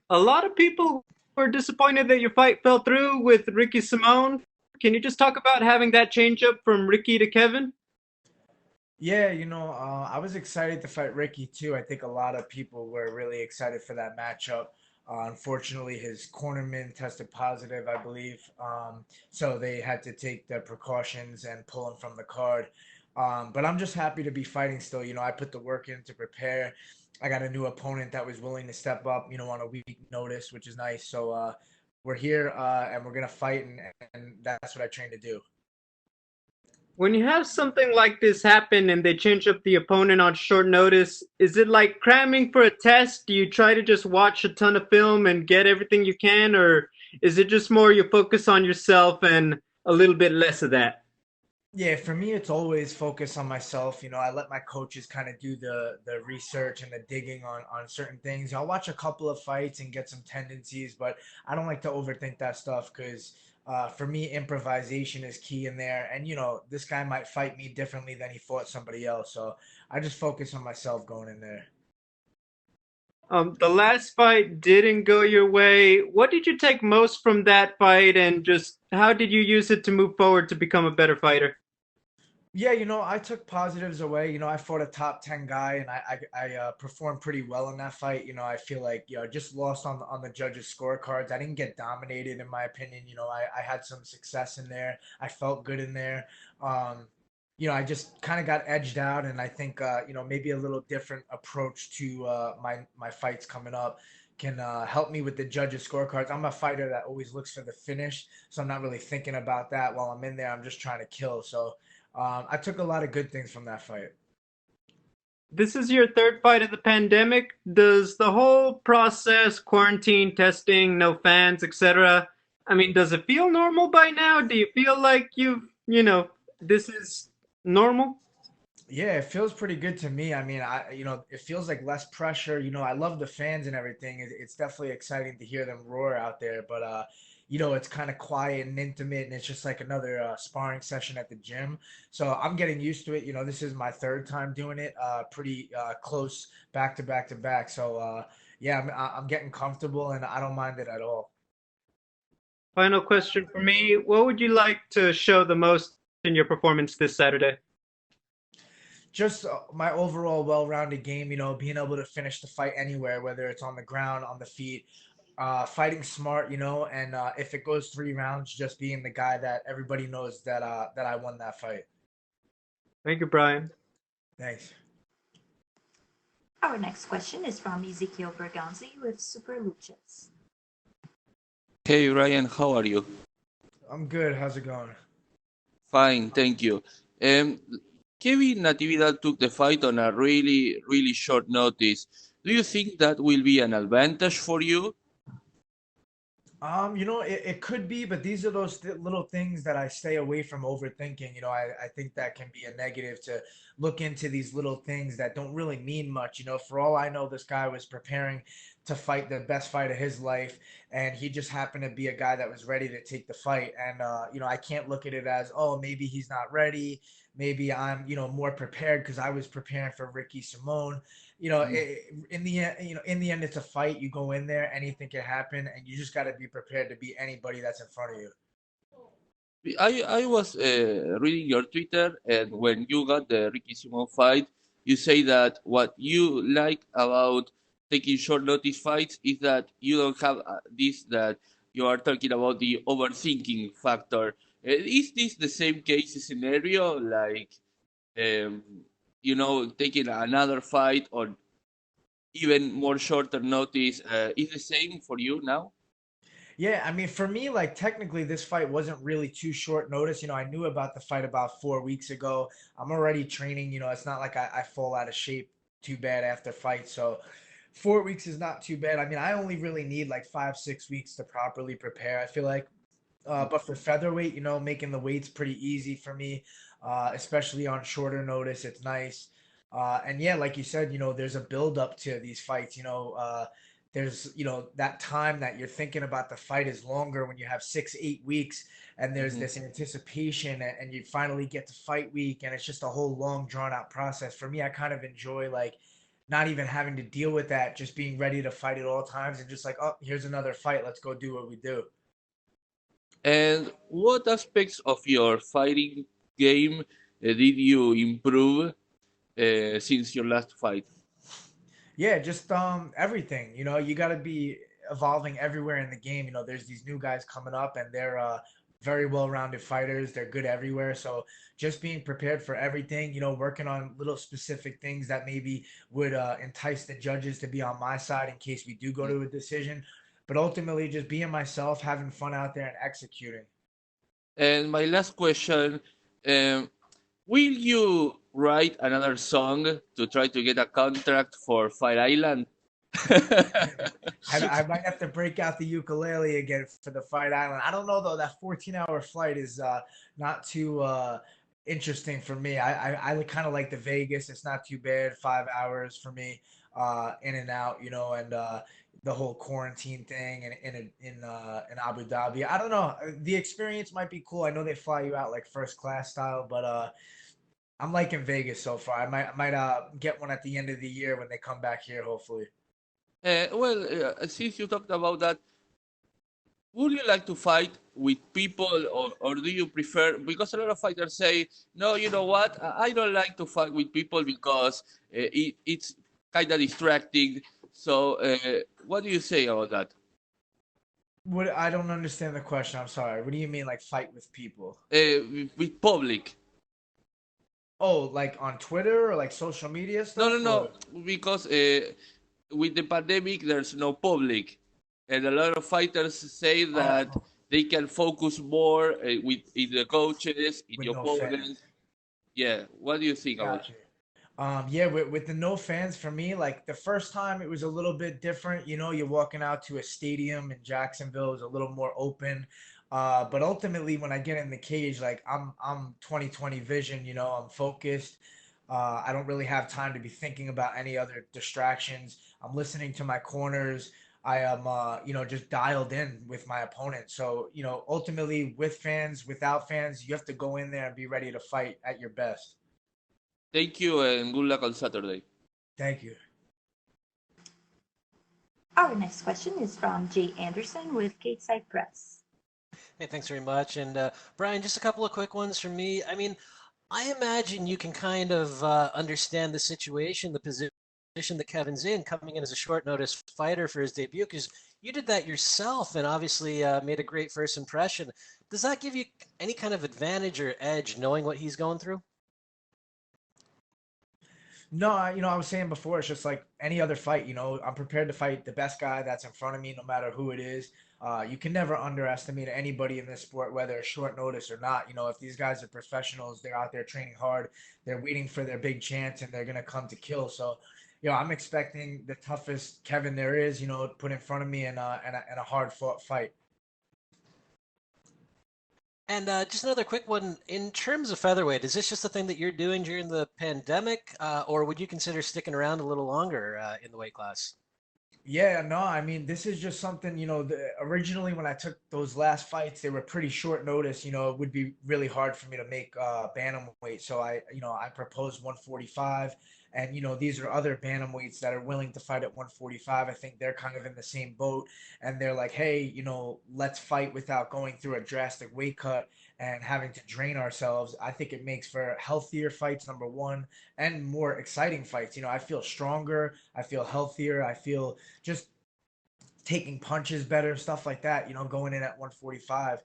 A lot of people were disappointed that your fight fell through with Ricky Simone. Can you just talk about having that change up from Ricky to Kevin? Yeah, I was excited to fight Ricky too. I think a lot of people were really excited for that matchup. Unfortunately, his cornerman tested positive, I believe. So they had to take the precautions and pull him from the card. But I'm just happy to be fighting still. I put the work in to prepare. I got a new opponent that was willing to step up, on a week notice, which is nice. So we're here and we're gonna fight, and that's what I trained to do. When you have something like this happen and they change up the opponent on short notice, is it like cramming for a test? Do you try to just watch a ton of film and get everything you can, or is it just more you focus on yourself and a little bit less of that? Yeah, for me, it's always focus on myself. I let my coaches kind of do the research and the digging on certain things. I'll watch a couple of fights and get some tendencies, but I don't like to overthink that stuff because for me, improvisation is key in there. And this guy might fight me differently than he fought somebody else, so I just focus on myself going in there. The last fight didn't go your way. What did you take most from that fight, and just how did you use it to move forward to become a better fighter? Yeah, I took positives away. I fought a top 10 guy and I performed pretty well in that fight. I feel like, just lost on the judges' scorecards. I didn't get dominated in my opinion. I had some success in there. I felt good in there. Um, I just kind of got edged out, and I think maybe a little different approach to my fights coming up can help me with the judges' scorecards. I'm a fighter that always looks for the finish, so I'm not really thinking about that while I'm in there. I'm just trying to kill. So I took a lot of good things from that fight. This is your third fight of the pandemic. Does the whole process, quarantine, testing, no fans, etc., I mean, does it feel normal by now? Do you feel like this is normal? Yeah, it feels pretty good to me. I mean, it feels like less pressure. I love the fans and everything. It's definitely exciting to hear them roar out there, but it's kind of quiet and intimate, and it's just like another sparring session at the gym. So I'm getting used to it. This is my third time doing it, pretty close back to back to back. So yeah, I'm getting comfortable, and I don't mind it at all. Final question for me. What would you like to show the most in your performance this Saturday? Just my overall well-rounded game, being able to finish the fight anywhere, whether it's on the ground, on the feet, fighting smart, and if it goes 3 rounds, just being the guy that everybody knows that I won that fight. Thank you, Brian. Thanks. Our next question is from Ezekiel Berganzi with Super Luchas. Hey Ryan, how are you? I'm good. How's it going? Fine, thank you. Um, Kevin Natividad took the fight on a really, really short notice. Do you think that will be an advantage for you? It could be, but these are those little things that I stay away from overthinking. I think that can be a negative to look into these little things that don't really mean much. For all I know, this guy was preparing to fight the best fight of his life, and he just happened to be a guy that was ready to take the fight. And I can't look at it as, oh, maybe he's not ready. Maybe I'm, more prepared because I was preparing for Ricky Simone. In the end, it's a fight. You go in there, anything can happen, and you just got to be prepared to beat anybody that's in front of you. I was reading your Twitter, and when you got the Ricky Simon fight, you say that what you like about taking short notice fights is that you don't have this that you are talking about the overthinking factor. Is this the same case scenario, like um, taking another fight or even more shorter notice is the same for you now? Yeah, I mean, for me, like technically, this fight wasn't really too short notice. I knew about the fight about 4 weeks ago. I'm already training. It's not like I fall out of shape too bad after fight. So 4 weeks is not too bad. I mean, I only really need like 5, 6 weeks to properly prepare. I feel like. But for featherweight, making the weights pretty easy for me, especially on shorter notice. It's nice. And yeah, like you said, there's a build up to these fights. There's, that time that you're thinking about the fight is longer when you have 6, 8 weeks, and there's Mhm. this anticipation, and you finally get to fight week, and it's just a whole long drawn out process. For me, I kind of enjoy like not even having to deal with that, just being ready to fight at all times and just like, oh, here's another fight. Let's go do what we do. And what aspects of your fighting game did you improve since your last fight? Yeah, just everything. You know, you got to be evolving everywhere in the game. You know, there's these new guys coming up and they're very well-rounded fighters. They're good everywhere. So just being prepared for everything, you know, working on little specific things that maybe would entice the judges to be on my side in case we do go to a decision. But ultimately just being myself, having fun out there and executing. And my last question, um, will you write another song to try to get a contract for Fire Island? I might have to break out the ukulele again for the Fight Island. I don't know though. That 14-hour flight is not too interesting for me. I kind of like the Vegas. It's not too bad. 5 hours for me, in and out. You know, and the whole quarantine thing in Abu Dhabi. I don't know. The experience might be cool. I know they fly you out like first class style, but I'm liking Vegas so far. I might get one at the end of the year when they come back here, hopefully. Since you talked about that, would you like to fight with people, or do you prefer? Because a lot of fighters say, no, you know what? I don't like to fight with people because it's kind of distracting. So, what do you say about that? What I don't understand the question. I'm sorry. What do you mean, like fight with people? With public? Oh, like on Twitter or like social media No, no, stuff, no. or Because with the pandemic, there's no public, and a lot of fighters say that oh, they can focus more with in the coaches, in the with no fans. opponents. Yeah. What do you think about Gotcha. Yeah, with the no fans for me, like the first time it was a little bit different. You know, you're walking out to a stadium in Jacksonville, it was a little more open. But ultimately, when I get in the cage, like I'm 20/20 vision. You know, I'm focused. I don't really have time to be thinking about any other distractions. I'm listening to my corners. I am, you know, just dialed in with my opponent. So, you know, ultimately, with fans, without fans, you have to go in there and be ready to fight at your best. Thank you and good luck on Saturday. Thank you. Our next question is from Jay Anderson with Gateside Press. Hey, thanks very much. And Brian, just a couple of quick ones from me. I mean, I imagine you can kind of understand the situation, the position that Kevin's in, coming in as a short notice fighter for his debut, because you did that yourself and obviously made a great first impression. Does that give you any kind of advantage or edge knowing what he's going through? No, you know, I was saying before, it's just like any other fight, you know, I'm prepared to fight the best guy that's in front of me, no matter who it is. You can never underestimate anybody in this sport, whether it's short notice or not. You know, if these guys are professionals, they're out there training hard, they're waiting for their big chance, and they're going to come to kill. So, you know, I'm expecting the toughest Kevin there is, you know, put in front of me and a hard fought fight. And just another quick one. In terms of featherweight, is this just a thing that you're doing during the pandemic, or would you consider sticking around a little longer in the weight class? Yeah, no, I mean, this is just something, you know, originally when I took those last fights, they were pretty short notice. You know, it would be really hard for me to make bantamweight. So I proposed 145, and you know, these are other bantamweights that are willing to fight at 145. I think they're kind of in the same boat, and they're like, hey, you know, let's fight without going through a drastic weight cut and having to drain ourselves. I think it makes for healthier fights, number one, and more exciting fights. You know, I feel stronger, I feel healthier, I feel just taking punches better, stuff like that, you know, going in at 145.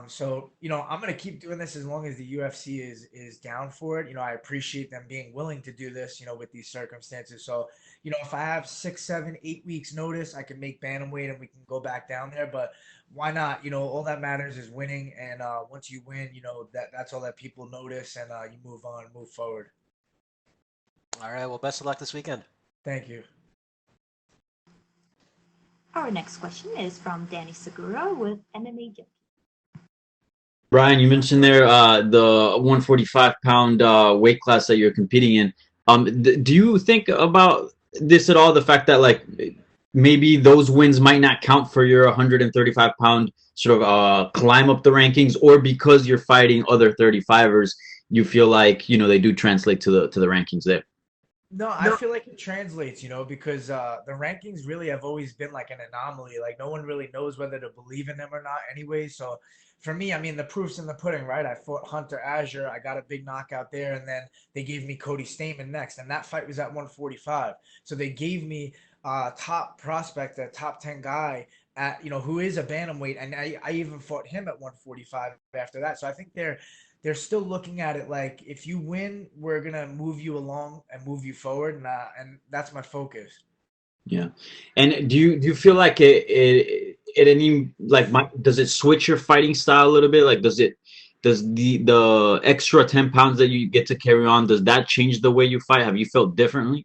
So, you know, I'm gonna keep doing this as long as the UFC is down for it. You know, I appreciate them being willing to do this, you know, with these circumstances. So, you know, if I have 6, 7, 8 weeks notice, I can make bantamweight and we can go back down there. But why not? You know, all that matters is winning, and once you win, you know, that's all that people notice, and you move on, move forward. All right, well, best of luck this weekend. Thank you. Our next question is from Danny Segura with MMA Junkie. Brian, you mentioned there the 145-pound weight class that you're competing in. Do you think about this at all? The fact that like maybe those wins might not count for your 135-pound sort of climb up the rankings, or because you're fighting other 35ers, you feel like, you know, they do translate to the rankings there. No, I feel like it translates, because the rankings really have always been like an anomaly. Like no one really knows whether to believe in them or not anyway. So for me, I mean, the proof's in the pudding, right? I fought Hunter Azure. I got a big knockout there, and then they gave me Cody Stamann next, and that fight was at 145. So they gave me top prospect, a top 10 guy at, who is a bantamweight, and I even fought him at 145 after that. So I think they're still looking at it like if you win, we're gonna move you along and move you forward, and that's my focus. Yeah. And do you feel like it any like does it switch your fighting style a little bit? Like does the extra 10 pounds that you get to carry on, does that change the way you fight? Have you felt differently?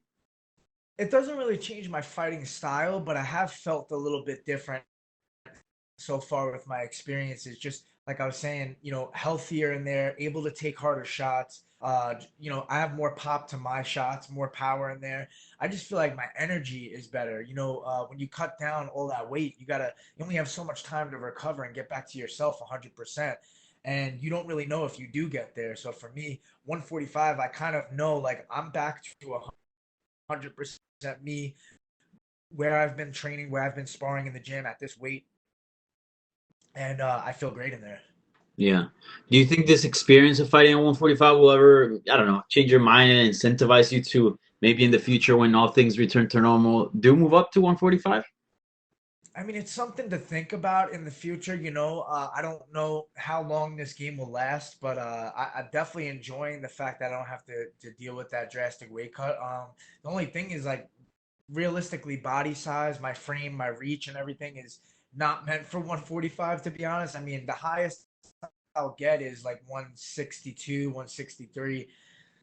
It doesn't really change my fighting style, but I have felt a little bit different so far with my experiences. Just like I was saying, healthier in there, able to take harder shots. I have more pop to my shots, more power in there. I just feel like my energy is better. When you cut down all that weight, you only have so much time to recover and get back to yourself 100%. And you don't really know if you do get there. So for me, 145, I kind of know like I'm back to 100% me, where I've been training, where I've been sparring in the gym at this weight, and I feel great in there. Yeah. Do you think this experience of fighting at 145 will ever, I don't know, change your mind and incentivize you to maybe in the future when all things return to normal, do move up to 145? I mean, it's something to think about in the future. I don't know how long this game will last, but I'm definitely enjoying the fact that I don't have to deal with that drastic weight cut. The only thing is like realistically, body size, my frame, my reach, and everything is not meant for 145. To be honest, I mean, the highest I'll get is like 162, 163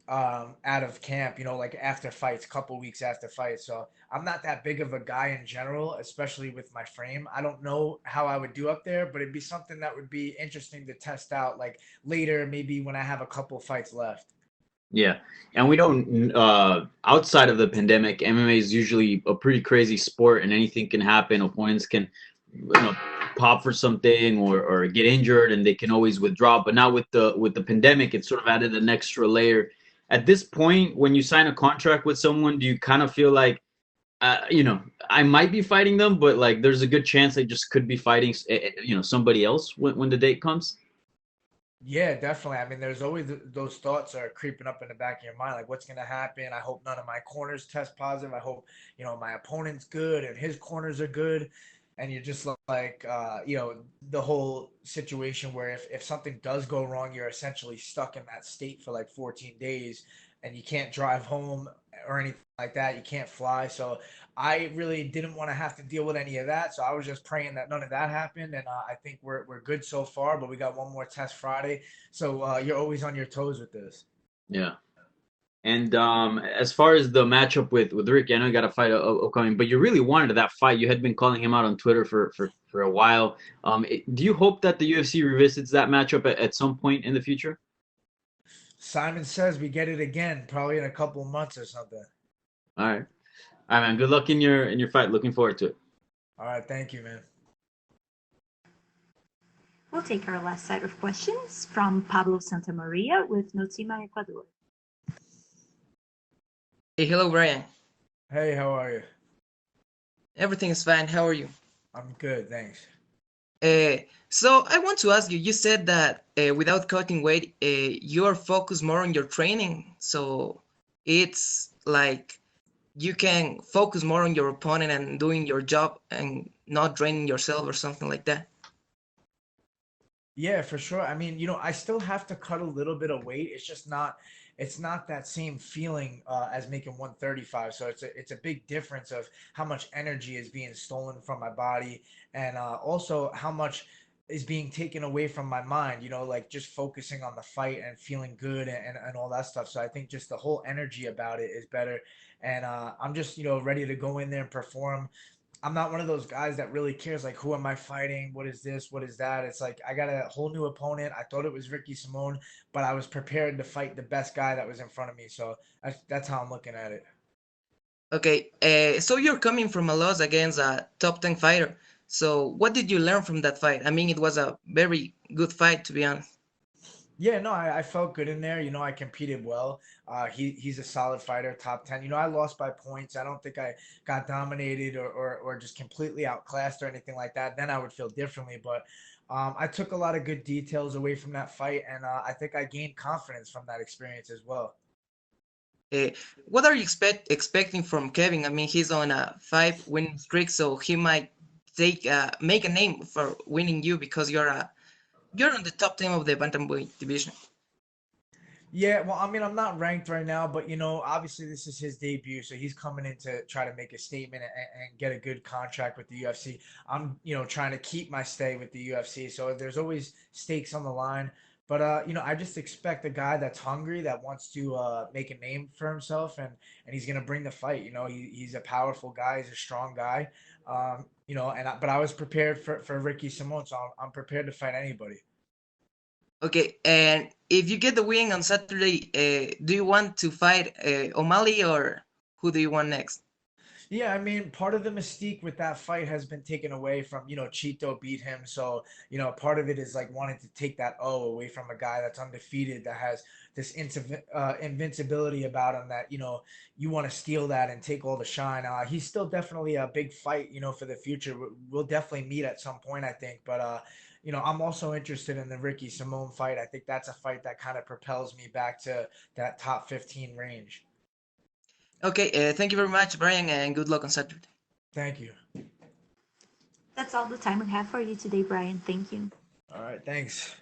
out of camp, like after fights, couple weeks after fights. So I'm not that big of a guy in general, especially with my frame. I don't know how I would do up there, but it'd be something that would be interesting to test out like later, maybe when I have a couple fights left. Yeah. And we don't outside of the pandemic, MMA is usually a pretty crazy sport and anything can happen. Opponents can pop for something or get injured and they can always withdraw. But now with the pandemic, it sort of added an extra layer. At this point, when you sign a contract with someone, do you kind of feel like I might be fighting them, but like there's a good chance I just could be fighting somebody else when the date comes? Yeah, definitely. I mean, there's always those thoughts are creeping up in the back of your mind, like what's going to happen? I hope none of my corners test positive. I hope, my opponent's good and his corners are good. And you're just like, the whole situation where if something does go wrong, you're essentially stuck in that state for like 14 days and you can't drive home or anything like that. You can't fly. So I really didn't want to have to deal with any of that. So I was just praying that none of that happened. And I think we're good so far, but we got one more test Friday. So you're always on your toes with this. Yeah. And as far as the matchup with Ricky, I know you got a fight upcoming, but you really wanted that fight. You had been calling him out on Twitter for a while. Do you hope that the UFC revisits that matchup at some point in the future? Simon says we get it again, probably in a couple of months or something. All right. All right, man. Good luck in your fight. Looking forward to it. All right, thank you, man. We'll take our last set of questions from Pablo Santamaria with Notima, Ecuador. Hey, hello, Brian. Hey, how are you? Everything is fine. How are you? I'm good, thanks. So I want to ask you, you said that without cutting weight, you are focused more on your training. So it's like you can focus more on your opponent and doing your job and not draining yourself or something like that. Yeah, for sure. I mean, I still have to cut a little bit of weight. It's not that same feeling as making 135. So it's a big difference of how much energy is being stolen from my body and also how much is being taken away from my mind, like just focusing on the fight and feeling good and all that stuff. So I think just the whole energy about it is better. And I'm just, ready to go in there and perform. I'm not one of those guys that really cares like who am I fighting? What is this? What is that? It's like I got a whole new opponent. I thought it was Ricky Simone, but I was prepared to fight the best guy that was in front of me. So that's how I'm looking at it. Okay, so you're coming from a loss against a top 10 fighter. So what did you learn from that fight? I mean, it was a very good fight, to be honest. Yeah, no, I felt good in there. I competed well. He's a solid fighter, top 10. I lost by points. I don't think I got dominated or just completely outclassed or anything like that. Then I would feel differently. But I took a lot of good details away from that fight, and I think I gained confidence from that experience as well. Uh, what are you expecting from Kevin? I mean, he's on a 5 win streak, so he might make a name for winning you because you're on the top 10 of the bantamweight division. Yeah, well, I mean, I'm not ranked right now, but obviously this is his debut, so he's coming in to try to make a statement and get a good contract with the UFC. I'm, trying to keep my stay with the UFC, so there's always stakes on the line. But I just expect a guy that's hungry, that wants to make a name for himself, and he's gonna bring the fight. He's a powerful guy, he's a strong guy. But I was prepared for Ricky Simon, so I'm prepared to fight anybody. Okay, and if you get the win on Saturday, do you want to fight O'Malley or who do you want next? Yeah, I mean, part of the mystique with that fight has been taken away from, Chito beat him. So, part of it is like wanting to take that O away from a guy that's undefeated, that has this invincibility about him that, you want to steal that and take all the shine. He's still definitely a big fight, for the future. We'll definitely meet at some point, I think. But, I'm also interested in the Ricky Simone fight. I think that's a fight that kind of propels me back to that top 15 range. Okay, thank you very much, Brian, and good luck on Saturday. Thank you. That's all the time we have for you today, Brian. Thank you. All right, thanks.